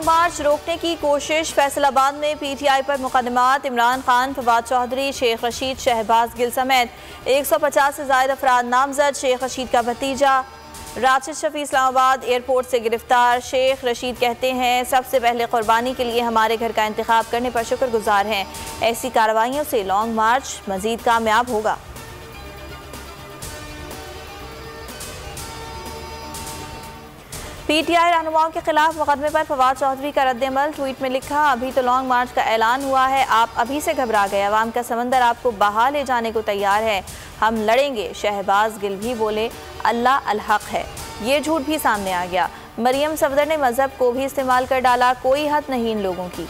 Long मार्च रोकने की कोशिश। फैसलाबाद में PTI पर मुकदमात। इमरान खान, फवाद चौधरी, शेख रशीद, शहबाज गिल समेत 150 से ज़ायद अफराद नामजद। शेख रशीद का भतीजा राशिद शफी इस्लामाबाद एयरपोर्ट से गिरफ्तार। शेख रशीद कहते हैं, सबसे पहले कुर्बानी के लिए हमारे घर का इंतखाब करने पर शुक्रगुजार हैं। ऐसी कार्रवाइयों से लॉन्ग मार्च मजीद कामयाब होगा। PTI रहनुमाओं के खिलाफ मुकदमे पर फवाद चौधरी का रद्द-ए-अमल। ट्वीट में लिखा, अभी तो लॉन्ग मार्च का ऐलान हुआ है, आप अभी से घबरा गए। अवाम का समंदर आपको बहा ले जाने को तैयार है, हम लड़ेंगे। शहबाज गिल भी बोले, अल्लाह अल हक है। ये झूठ भी सामने आ गया। मरियम सफदर ने मजहब को भी इस्तेमाल कर डाला, कोई हद नहीं इन लोगों की।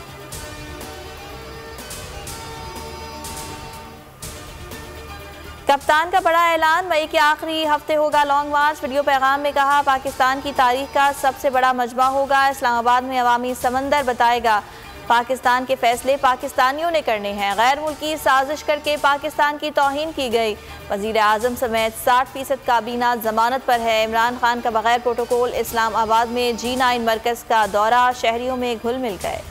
कप्तान का बड़ा ऐलान, मई के आखिरी हफ्ते होगा लॉन्ग मार्च। वीडियो पैगाम में कहा, पाकिस्तान की तारीख का सबसे बड़ा मजमा होगा। इस्लामाबाद में अवामी समंदर बताएगा, पाकिस्तान के फैसले पाकिस्तानियों ने करने हैं। गैर मुल्की साजिश करके पाकिस्तान की तौहीन की गई। वजीर आजम समेत 60% काबीना जमानत पर है। इमरान खान का बगैर प्रोटोकॉल इस्लामाबाद में G9 मरकज का दौरा, शहरियों में घुल मिल गए।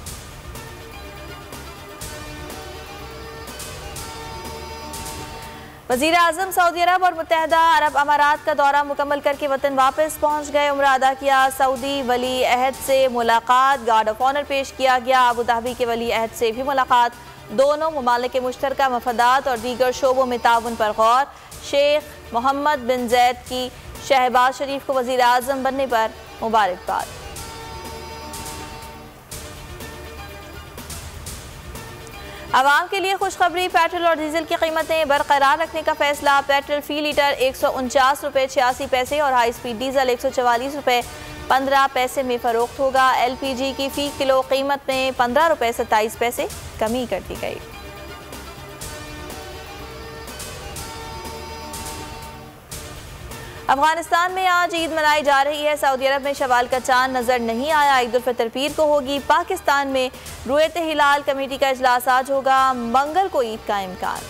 वज़ीर आज़म सऊदी अरब और मुत्तहदा अरब अमारात का दौरा मुकम्मल करके वतन वापस पहुँच गए। उम्रा अदा किया। सऊदी वली अहद से मुलाकात, गार्ड ऑफ ऑनर पेश किया गया। अबू धाबी के वली अहद से भी मुलाकात। दोनों ममालिक के मुश्तरका मफादात और दीगर शोबों में ताउन पर गौर। शेख मोहम्मद बिन जैद की शहबाज शरीफ को वज़ीर आज़म बनने पर मुबारकबाद। आवाम के लिए खुशखबरी, पेट्रोल और डीजल की कीमतें बरकरार रखने का फैसला। पेट्रोल फी लीटर 149 रुपये 86 पैसे और हाई स्पीड डीजल 144 रुपये 15 पैसे में फरोख्त होगा। LPG की फ़ी किलो कीमत में 15 रुपये 27 पैसे कमी कर दी गई। अफगानिस्तान में आज ईद मनाई जा रही है। सऊदी अरब में शवाल का चांद नजर नहीं आया। ईद उल फितर पीर को होगी। पाकिस्तान में रुयत हिलाल कमेटी का इजलास आज होगा। मंगल को ईद का इम्कान।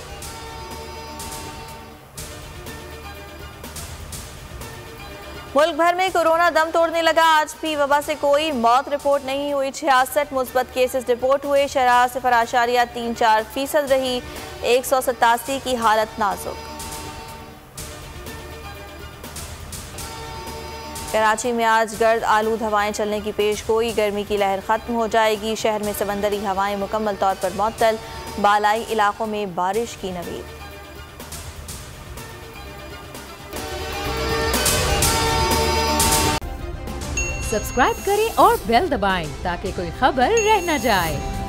मुल्क भर में कोरोना दम तोड़ने लगा। आज भी वबा से कोई मौत रिपोर्ट नहीं हुई। 66 मुस्बत केसेस रिपोर्ट हुए। शरह 0.34% रही। 187 की हालत नाजुक। कराची में आज गर्द आलूद हवाएं चलने की पेशगोई। गर्मी की लहर खत्म हो जाएगी। शहर में समंदरी हवाएं मुकम्मल तौर पर मुअत्तल। बालाई इलाकों में बारिश की नवीद। सब्सक्राइब करें और बेल दबाएं ताकि कोई खबर रह न जाए।